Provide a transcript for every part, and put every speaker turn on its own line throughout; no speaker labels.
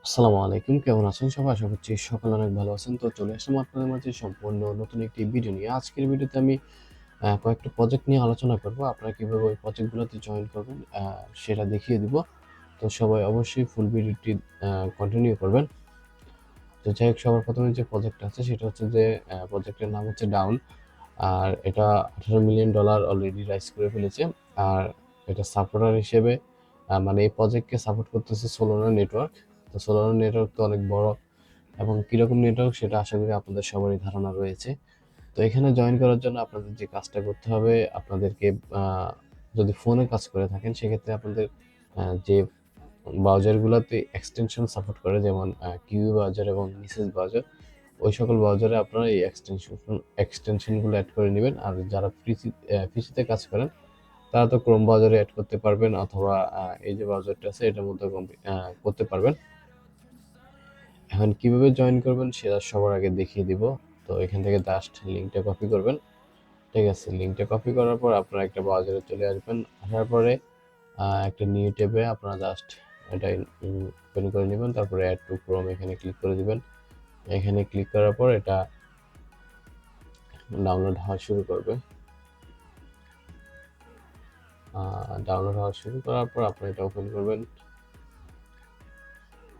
আসসালামু আলাইকুম, কেমন আছেন সবাই? আশা করছি সকলে অনেক ভালো আছেন। তো চলে আসলাম আপনাদের মাঝে সম্পূর্ণ নতুন একটি ভিডিও নিয়ে। আজকের ভিডিওতে আমি কয়েকটা প্রজেক্ট নিয়ে আলোচনা করব। আপনারা কিভাবে ওই প্রজেক্টগুলোতে জয়েন করবেন সেটা দেখিয়ে দিব। তো সবাই অবশ্যই ফুল ভিডিওটি কন্টিনিউ করবেন। তো যাই হোক, সবার প্রথমে যে প্রজেক্ট আছে সেটা হচ্ছে যে প্রজেক্টের নাম হচ্ছে ডাউন। আর এটা $18 মিলিয়ন অলরেডি রাইজ করে ফেলেছে। আর এটা সাপোর্টার হিসেবে মানে এই প্রজেক্টকে সাপোর্ট করতেছে সোলানা নেটওয়ার্ক। তো সোলানা নেটওয়ার্ক তো অনেক বড়, এবং কীরকম নেটওয়ার্ক সেটা আশা করি আপনাদের সবারই ধারণা রয়েছে। তো এখানে জয়েন করার জন্য আপনাদের যে কাজটা করতে হবে, আপনাদেরকে যদি ফোনে কাজ করে থাকেন সেক্ষেত্রে আপনাদের যে ব্রাউজারগুলোতে এক্সটেনশন সাপোর্ট করে, যেমন কিউই ব্রাউজার এবং মিসেস ব্রাউজার, ওই সকল ব্রাউজারে আপনারা এই এক্সটেনশনগুলো অ্যাড করে নেবেন। আর যারা পিসিতে কাজ করেন তারা তো ক্রোম ব্রাউজারে অ্যাড করতে পারবেন, অথবা এই যে ব্রাউজারটা আছে এটার মধ্যে করতে পারবেন। এখন কিভাবে জয়েন করবেন সেটা সবার আগে দেখিয়ে দিব। তো এখান থেকে জাস্ট লিঙ্কটা কপি করবেন। ঠিক আছে, লিঙ্কটা কপি করার পর আপনারা একটা ব্রাউজারে চলে আসবেন। আসার পরে একটা নিউ ট্যাবে আপনারা জাস্ট এটা ওপেন করে নেবেন। তারপরে অ্যাড টু ক্রোম এখানে ক্লিক করে দিবেন। এখানে ক্লিক করার পর এটা ডাউনলোড হওয়া শুরু করবে। ডাউনলোড হওয়া শুরু করার পর আপনারা এটা ওপেন করবেন।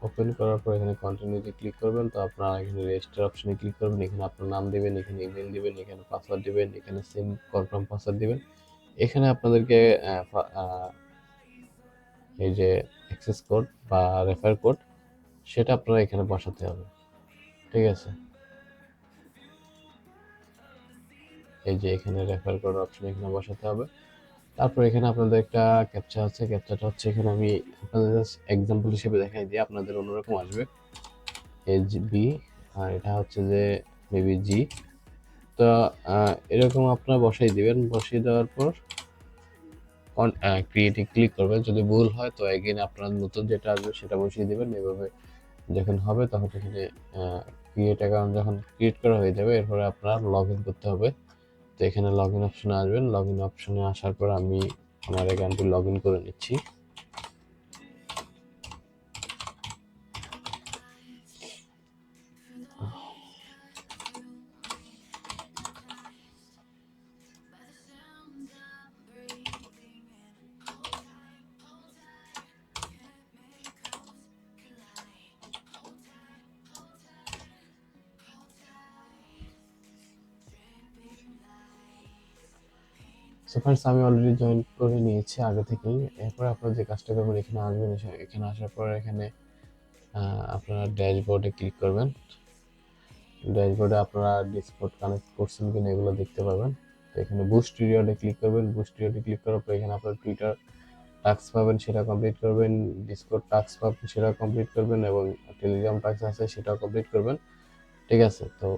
ওপেন করার পর এখানে কন্টিনিউতে ক্লিক করবেন। তো আপনারা এখানে রেজিস্টার অপশনে ক্লিক করবেন। এখানে আপনার নাম দিবেন, এখানে ইমেল দিবেন, এখানে পাসওয়ার্ড দিবেন, এখানে সিম কনফার্ম পাসওয়ার্ড দিবেন। এখানে আপনাদেরকে এই যে অ্যাক্সেস কোড বা রেফার কোড সেটা আপনারা এখানে বসাতে হবে। ঠিক আছে, এই যে এখানে রেফার কোড অপশন এখানে বসাতে হবে। তারপর এখানে আপনাদের একটা ক্যাপচা আছে, ক্যাপচাটা হচ্ছে এখানে আমি আপনাদের এক্সাম্পল হিসেবে দেখাই দিই, আপনাদের অন্যরকম আসবে। HB, আর এটা হচ্ছে যে মেবি জি। তো এরকম আপনারা বসাই দিবেন। বসিয়ে দেওয়ার পর ক্রিয়েটে ক্লিক করবেন। যদি ভুল হয় তো এগেইন আপনার নতুন যেটা আসবে সেটা বসিয়ে দেবেন। এভাবে যখন হবে তখন এখানে ক্রিয়েট অ্যাকাউন্ট যখন ক্রিয়েট করা হয়ে যাবে, এরপরে আপনার লগ ইন করতে হবে। তো এখানে লগ ইন অপশনে আসবেন। লগ ইন অপশনে আসার পর আমি আমার অ্যাকাউন্টটি লগ ইন করে নিচ্ছি। সো ফ্রেন্ডস, আমি অলরেডি জয়েন করে নিয়েছি আগে থেকেই। এরপর আপনারা যে কাজটা করবেন, এখানে আসবেন। এখানে আসার পর এখানে আপনারা ড্যাশবোর্ডে ক্লিক করবেন। ড্যাশবোর্ডে আপনারা ডিসকর্ড কানেক্ট করছেন কিনা এগুলো দেখতে পাবেন। তো এখানে বুস্ট রিওয়ার্ডে ক্লিক করবেন। বুস্ট রিওয়ার্ডে ক্লিক করার পর এখানে আপনার টুইটার টাস্ক পাবেন, সেটা কমপ্লিট করবেন। ডিসকর্ড টাস্ক পাবেন, সেটা কমপ্লিট করবেন, এবং টেলিগ্রাম টাস্ক আছে সেটাও কমপ্লিট করবেন। ঠিক আছে, তো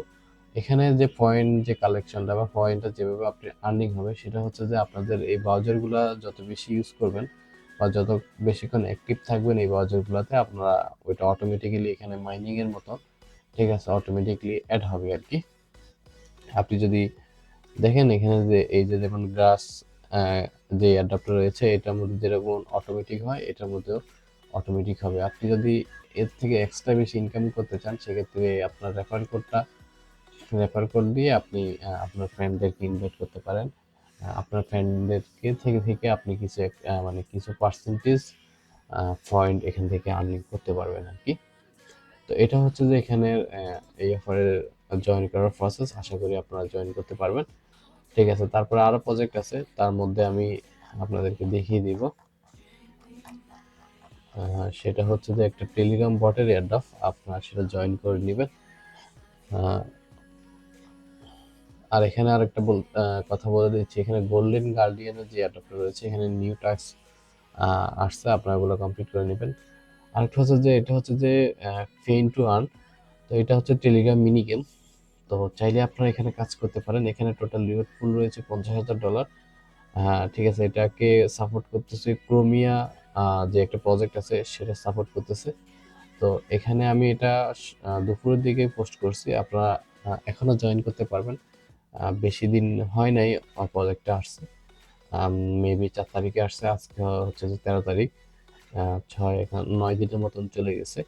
এখানে যে পয়েন্ট যে কালেকশনটা বা পয়েন্টটা যেভাবে আপনি আর্নিং হবে সেটা হচ্ছে যে আপনাদের এই ব্রাউজারগুলো যত বেশি ইউজ করবেন বা যত বেশিক্ষণ অ্যাক্টিভ থাকবেন এই ব্রাউজারগুলোতে, আপনারা ওইটা অটোমেটিক্যালি এখানে মাইনিং এর মতো, ঠিক আছে, অটোমেটিকলি অ্যাড হবে আর কি। আপনি যদি দেখেন এখানে যে এই যে যেমন গ্রাস যে অ্যাডাপ্টার রয়েছে, এটার মধ্যে যেরকম অটোমেটিক হয় এটার মধ্যেও অটোমেটিক হবে। আপনি যদি এর থেকে এক্সট্রা বেশি ইনকাম করতে চান সেক্ষেত্রে আপনার রেফার কোড দিয়ে আপনি আপনার ফ্রেন্ডদেরকে ইনভাইট করতে পারেন। আপনার ফ্রেন্ডদেরকে থেকে আপনি মানে কিছু পার্সেন্টেজ পয়েন্ট এখান থেকে আর্নিং করতে পারবেন আর কি। তো এটা হচ্ছে যে এখানের এই অফারের জয়েন করার প্রসেস। আশা করি আপনারা জয়েন করতে পারবেন। ঠিক আছে, তারপরে আরো প্রজেক্ট আছে, তার মধ্যে আমি আপনাদেরকে দেখিয়ে দিব। সেটা হচ্ছে যে একটা টেলিগ্রাম বটের এয়ারড্রপ, আপনারা সেটা জয়েন করে নেবেন। আর এখানে আরেকটা কথা বলে দিচ্ছি, এখানে গোল্ডেন গার্ডিয়ানের যে অ্যাডাপ্টার রয়েছে এখানে নিউ টাস্ক আসছে, আপনারা এগুলো কমপ্লিট করে নেবেন। আরেকটা হচ্ছে যে এটা হচ্ছে যে ফেইন টু আর্ন। তো এটা হচ্ছে টেলিগ্রাম মিনি গেম। তো চাইলে আপনারা এখানে কাজ করতে পারেন। এখানে টোটাল রিওয়ার্ড পুল রয়েছে $50,000। হ্যাঁ, ঠিক আছে, এটাকে সাপোর্ট করতেছে ক্রোমিয়া, যে একটা প্রজেক্ট আছে সেটা সাপোর্ট করতেছে। তো এখানে আমি এটা দুপুরের দিকে পোস্ট করছি, আপনারা এখনো জয়েন করতে পারবেন। বেশি দিন হয় নাই প্রজেক্টটা আসছে, মেবি 4 তারিখে আসছে, আজকে হচ্ছে যে 13 তারিখ, 9 দিনের মতন চলে গেছে।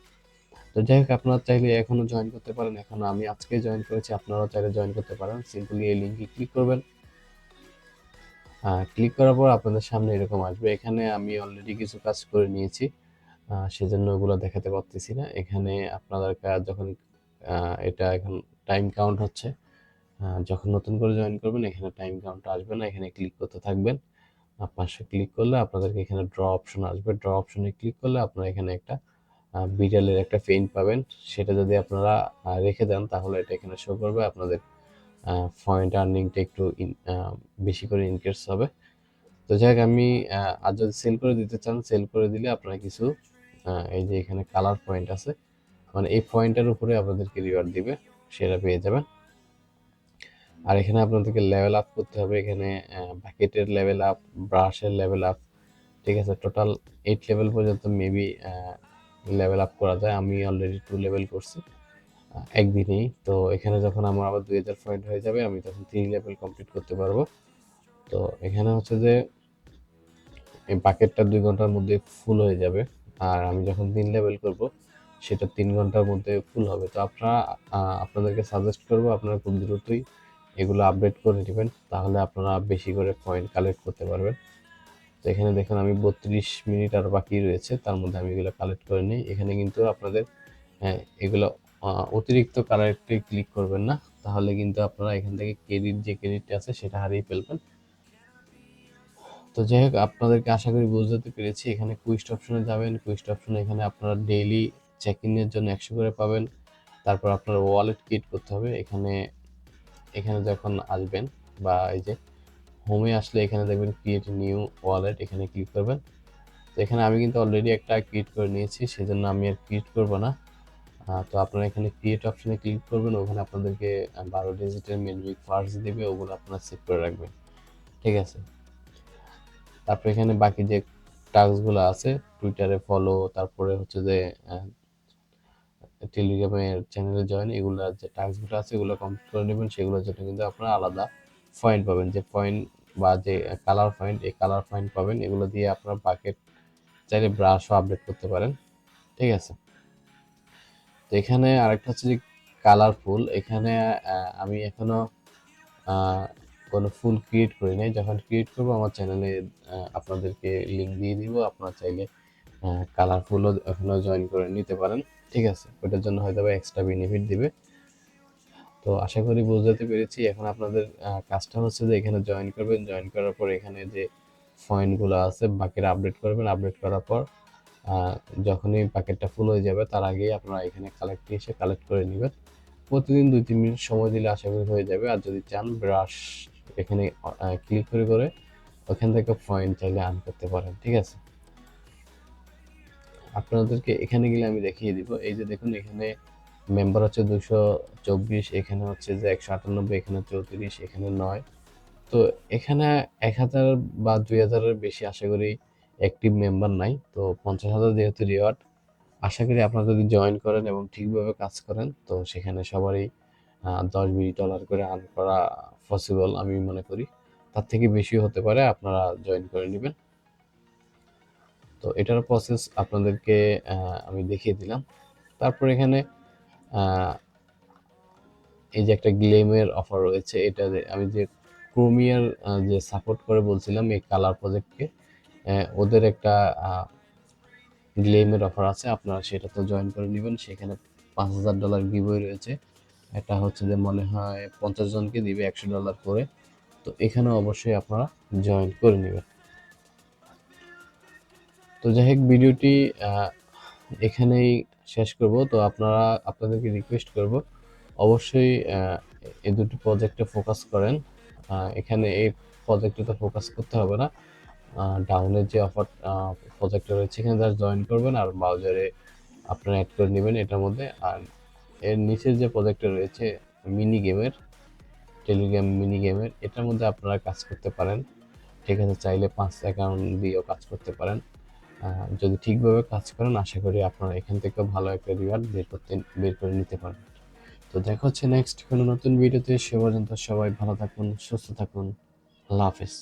তো যাই হোক, আপনারা চাইলে এখনো জয়েন করতে পারেন। এখনো আমি আজকে জয়েন করেছি, আপনারাও চাইলে জয়েন করতে পারেন। সিম্পলি এই লিঙ্কে ক্লিক করবেন। ক্লিক করার পর আপনাদের সামনে এরকম আসবে। এখানে আমি অলরেডি কিছু কাজ করে নিয়েছি, সেজন্য ওগুলো দেখাতে পারতেছি না। এখানে আপনাদের কাজ যখন এটা এখন টাইম কাউন্ট হচ্ছে, যখন নতুন করে জয়েন করবেন এখানে টাইম কাউন্ট আসবে না, এখানে ক্লিক করতে থাকবেন। পাশে ক্লিক করলে আপনাদেরকে এখানে ড্র অপশন আসবে। ড্র অপশনে ক্লিক করলে আপনারা এখানে একটা বিড়ালের একটা পেইন্ট পাবেন। সেটা যদি আপনারা রেখে দেন তাহলে এটা এখানে শো করবে। আপনাদের পয়েন্ট আর্নিংটা একটু বেশি করে ইনক্রিজ হবে। তো যাই হোক, আমি আর যদি সেল করে দিতে চান, সেল করে দিলে আপনারা কিছু এই যে এখানে কালার পয়েন্ট আছে, মানে এই পয়েন্টের উপরে আপনাদেরকে রিওয়ার্ড দিবে, সেটা পেয়ে যাবেন। আর এখানে আপনাদেরকে লেভেল আপ করতে হবে। এখানে বাকেটের লেভেল আপ, ব্রাশের লেভেল আপ, ঠিক আছে। টোটাল 8 লেভেল পর্যন্ত মেবি লেভেল আপ করা যায়। আমি অলরেডি 2 লেভেল করছি একদিনেই। তো এখানে যখন আমার আবার 2000 পয়েন্ট হয়ে যাবে আমি তখন 3 লেভেল কমপ্লিট করতে পারবো। তো এখানে হচ্ছে যে এই বাকেটটা 2 ঘন্টার মধ্যে ফুল হয়ে যাবে, আর আমি যখন 3 লেভেল করব সেটা 3 ঘন্টার মধ্যে ফুল হবে। তো আপনাদেরকে সাজেস্ট করবো আপনারা খুব দ্রুতই এগুলো আপডেট করে নেবেন, তাহলে আপনারা বেশি করে পয়েন্ট কালেক্ট করতে পারবেন। তো এখানে দেখুন আমি 32 মিনিট আর বাকি রয়েছে, তার মধ্যে আমি এগুলো কালেক্ট করে নিই। এখানে কিন্তু আপনাদের এগুলো অতিরিক্ত কালেক্টে ক্লিক করবেন না, তাহলে কিন্তু আপনারা এখান থেকে যে ক্রেডিটটা আছে সেটা হারিয়ে ফেলবেন। তো যাই হোক, আপনাদেরকে আশা করি বুঝতে পেরেছি। এখানে কুইস্ট অপশনে যাবেন। কুইস্ট অপশনে এখানে আপনারা ডেইলি চেক ইনের জন্য 100 করে পাবেন। তারপর আপনার ওয়ালেট ক্রিয়েট করতে হবে। এখানে যখন আসবেন বা এই যে হোমে আসলে এখানে দেখবেন ক্রিয়েট নিউ ওয়ালেট, এখানে ক্লিক করবেন। তো এখানে আমি কিন্তু অলরেডি একটা ক্রিয়েট করে নিয়েছি, সেজন্য আমি আর ক্রিয়েট করব না। তো আপনারা এখানে ক্রিয়েট অপশনে ক্লিক করবেন। ওখানে আপনাদেরকে 12 ডিজিটের মেনভিক ফার্স্ট দিবে, ওগুলো আপনারা সেভ করে রাখবেন, ঠিক আছে। তারপরে এখানে বাকি যে টাস্কগুলো আছে, টুইটারে ফলো, তারপরে হচ্ছে যে টেলিগ্রামের চ্যানেলে জয়েন, এগুলো যে টাস্কগুলো আছে এগুলো কমপ্লিট করে নেবেন। সেগুলোর জন্য কিন্তু আপনারা আলাদা পয়েন্ট পাবেন, যে পয়েন্ট বা যে কালার পয়েন্ট, এই কালার পয়েন্ট পাবেন। এগুলো দিয়ে আপনার বাকেট চাইলে ব্রাশও আপডেট করতে পারেন, ঠিক আছে। তো এখানে আরেকটা হচ্ছে যে কালারফুল। এখানে আমি এখনো কোনো ফুল ক্রিয়েট করি নাই। যখন ক্রিয়েট করবো আমার চ্যানেলে আপনাদেরকে লিঙ্ক দিয়ে দিব। আপনারা চাইলে কালারফুলও এখনো জয়েন করে নিতে পারেন, ঠিক আছে। ওটার জন্য হয়তো এক্সট্রা বেনিফিট দিবে। তো আশা করি বুঝতে পেরেছি। এখন আপনাদের কাজটা হচ্ছে যে এখানে জয়েন করবেন। জয়েন করার পর এখানে যে পয়েন্টগুলো আছে বাকিটা আপডেট করবেন। আপডেট করার পর যখনই প্যাকেটটা ফুল হয়ে যাবে তার আগেই আপনারা এখানে কালেক্ট করে নেবেন। প্রতিদিন 2-3 মিনিট সময় দিলে আশা করি হয়ে যাবে। আর যদি চান ব্রাশ এখানে ক্লিক করে ওখান থেকে পয়েন্ট চাইলে আর্ন করতে পারেন, ঠিক আছে। আপনাদেরকে এখানে গেলে আমি দেখিয়ে দিব। এই যে দেখুন এখানে মেম্বার হচ্ছে 224, এখানে হচ্ছে যে 198, এখানে 34, এখানে 9। তো এখানে 1000 বা 2000 এর বেশি আশা করি অ্যাক্টিভ মেম্বার নাই। তো 50,000 যেহেতু রিওয়ার্ড, আশা করি আপনারা যদি জয়েন করেন এবং ঠিকভাবে কাজ করেন তো সেখানে সবারই $10-20 করে আর্ন করা পসিবল আমি মনে করি। তার থেকে বেশিও হতে পারে, আপনারা জয়েন করে নেবেন। তো এটার প্রসেস আপনাদেরকে আমি দেখিয়ে দিলাম। তারপর এখানে এই যে একটা গ্লেমের অফার রয়েছে, এটা আমি যে ক্রোমিয়ার যে সাপোর্ট করে বলছিলাম এই কালার প্রজেক্টকে, ওদের একটা গ্লেমের অফার আছে, আপনারা সেটা তো জয়েন করে নেবেন। সেখানে $5000 গিভওয়ে রয়েছে। এটা হচ্ছে যে মনে হয় 50 জনকে দিবে $100 করে। তো এখানে অবশ্যই আপনারা জয়েন করে নেবেন। তো যাই হোক, ভিডিওটি এখানেই শেষ করব। তো আপনাদেরকে রিকোয়েস্ট করব অবশ্যই এই দুটি প্রজেক্টে ফোকাস করেন। এখানে এই প্রজেক্টে ফোকাস করতে হবে না। ডাউনের যে অফার প্রজেক্টটা রয়েছে এখানে যারা জয়েন করবেন আর ব্রাউজারে আপনারা অ্যাড করে নেবেন এটার মধ্যে। আর এর নিচের যে প্রজেক্টটা রয়েছে মিনি গেমের, টেলিগ্রাম মিনি গেমের, এটার মধ্যে আপনারা কাজ করতে পারেন, ঠিক আছে। চাইলে 5 অ্যাকাউন্ট দিয়েও কাজ করতে পারেন। যদি ঠিকভাবে কাজ করেন আশা করি আপনারা এখান থেকেও ভালো একটা রিওয়ার্ড বের করে নিতে পারবেন। তো দেখা হচ্ছে নেক্সট কোনো নতুন ভিডিওতে। সে পর্যন্ত সবাই ভালো থাকুন, সুস্থ থাকুন। আল্লাহ হাফেজ।